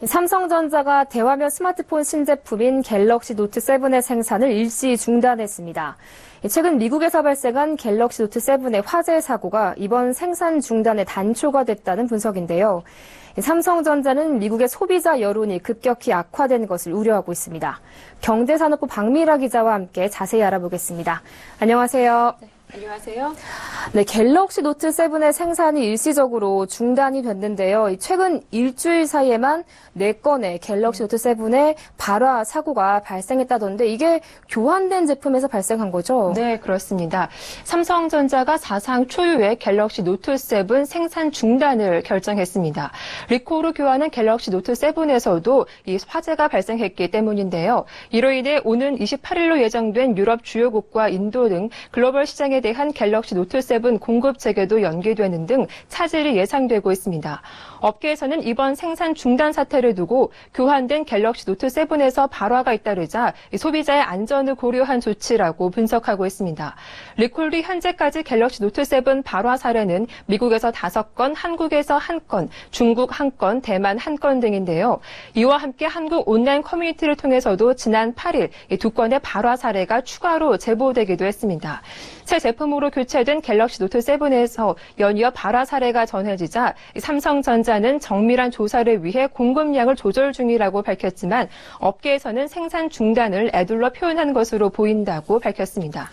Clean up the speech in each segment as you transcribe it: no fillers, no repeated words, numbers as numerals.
삼성전자가 대화면 스마트폰 신제품인 갤럭시 노트 7의 생산을 일시 중단했습니다. 최근 미국에서 발생한 갤럭시 노트 7의 화재 사고가 이번 생산 중단의 단초가 됐다는 분석인데요. 삼성전자는 미국의 소비자 여론이 급격히 악화된 것을 우려하고 있습니다. 경제산업부 박미라 기자와 함께 자세히 알아보겠습니다. 안녕하세요. 네, 안녕하세요. 네, 갤럭시 노트 7의 생산이 일시적으로 중단이 됐는데요. 최근 일주일 사이에만 4건의 갤럭시 노트 7의 발화 사고가 발생했다던데 이게 교환된 제품에서 발생한 거죠? 네, 그렇습니다. 삼성전자가 사상 초유의 갤럭시 노트 7 생산 중단을 결정했습니다. 리콜로 교환한 갤럭시 노트 7에서도 이 화재가 발생했기 때문인데요. 이로 인해 오는 28일로 예정된 유럽 주요국과 인도 등 글로벌 시장에 대한 갤럭시 노트 7 공급 재개도 연기되는 등 차질이 예상되고 있습니다. 업계에서는 이번 생산 중단 사태를 두고 교환된 갤럭시 노트 7에서 발화가 잇따르자 소비자의 안전을 고려한 조치라고 분석하고 있습니다. 리콜이 현재까지 갤럭시 노트 7 발화 사례는 미국에서 5건, 한국에서 1건, 중국 1건, 대만 1건 등인데요. 이와 함께 한국 온라인 커뮤니티를 통해서도 지난 8일 2건의 발화 사례가 추가로 제보되기도 했습니다. 새 제품으로 교체된 갤럭시 노트 7에서 연이어 발화 사례가 전해지자 삼성전자는 정밀한 조사를 위해 공급량을 조절 중이라고 밝혔지만 업계에서는 생산 중단을 애둘러 표현한 것으로 보인다고 밝혔습니다.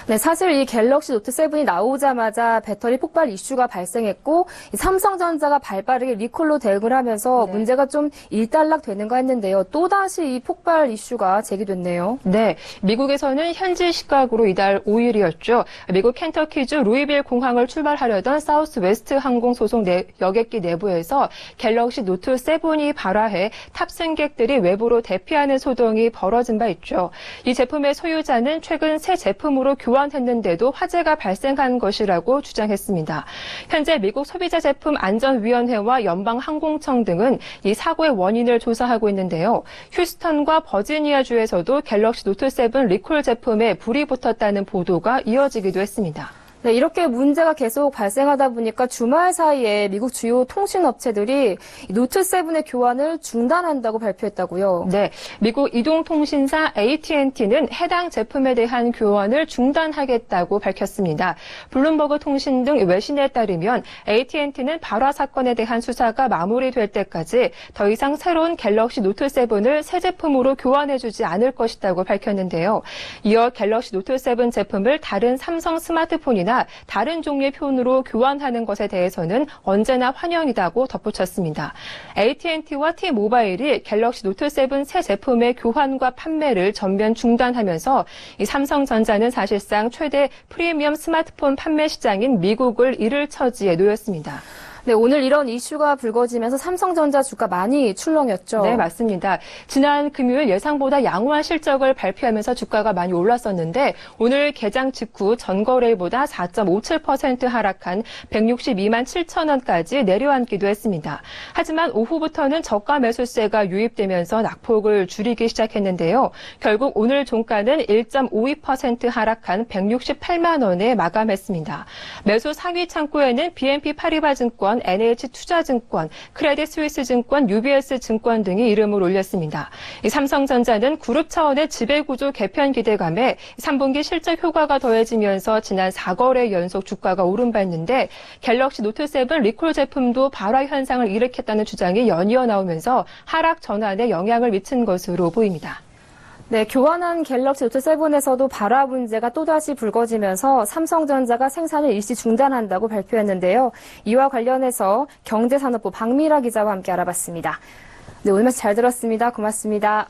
네, 사실 이 갤럭시 노트 7이 나오자마자 배터리 폭발 이슈가 발생했고 삼성전자가 발빠르게 리콜로 대응을 하면서 문제가 좀 일단락되는가 했는데요. 또다시 이 폭발 이슈가 제기됐네요. 네, 미국에서는 현지 시각으로 이달 5일이었죠. 미국 켄터키주 루이빌 공항을 출발하려던 사우스웨스트 항공 소속 여객기 내부에서 갤럭시 노트 7이 발화해 탑승객들이 외부로 대피하는 소동이 벌어진 바 있죠. 이 제품의 소유자는 최근 새 제품으로 교환했는데도 화재가 발생한 것이라고 주장했습니다. 현재 미국 소비자제품안전위원회와 연방항공청 등은 이 사고의 원인을 조사하고 있는데요. 휴스턴과 버지니아주에서도 갤럭시 노트 7 리콜 제품에 불이 붙었다는 보도가 이어지기도 했습니다. 네, 이렇게 문제가 계속 발생하다 보니까 주말 사이에 미국 주요 통신업체들이 노트 7의 교환을 중단한다고 발표했다고요. 네, 미국 이동통신사 AT&T는 해당 제품에 대한 교환을 중단하겠다고 밝혔습니다. 블룸버그 통신 등 외신에 따르면 AT&T는 발화 사건에 대한 수사가 마무리될 때까지 더 이상 새로운 갤럭시 노트 7을 새 제품으로 교환해주지 않을 것이라고 밝혔는데요. 이어 갤럭시 노트 7 제품을 다른 삼성 스마트폰이나 다른 종류의 폰으로 교환하는 것에 대해서는 언제나 환영이라고 덧붙였습니다. AT&T와 T-모바일이 갤럭시 노트 7 새 제품의 교환과 판매를 전면 중단하면서 이 삼성전자는 사실상 최대 프리미엄 스마트폰 판매 시장인 미국을 잃을 처지에 놓였습니다. 네, 오늘 이런 이슈가 불거지면서 삼성전자 주가 많이 출렁였죠. 네, 맞습니다. 지난 금요일 예상보다 양호한 실적을 발표하면서 주가가 많이 올랐었는데 오늘 개장 직후 전거래일보다 4.57% 하락한 162만 7천 원까지 내려앉기도 했습니다. 하지만 오후부터는 저가 매수세가 유입되면서 낙폭을 줄이기 시작했는데요. 결국 오늘 종가는 1.52% 하락한 168만 원에 마감했습니다. 매수 상위 창구에는 BNP 파리바증권, NH투자증권, 크레딧 스위스증권, UBS 증권 등이 이름을 올렸습니다. 이 삼성전자는 그룹 차원의 지배구조 개편 기대감에 3분기 실적 효과가 더해지면서 지난 4거래 연속 주가가 오름받는데 갤럭시 노트 7 리콜 제품도 발화 현상을 일으켰다는 주장이 연이어 나오면서 하락 전환에 영향을 미친 것으로 보입니다. 네, 교환한 갤럭시 노트 7에서도 발화 문제가 또다시 불거지면서 삼성전자가 생산을 일시 중단한다고 발표했는데요. 이와 관련해서 경제산업부 박미라 기자와 함께 알아봤습니다. 네, 오늘 말씀 잘 들었습니다. 고맙습니다.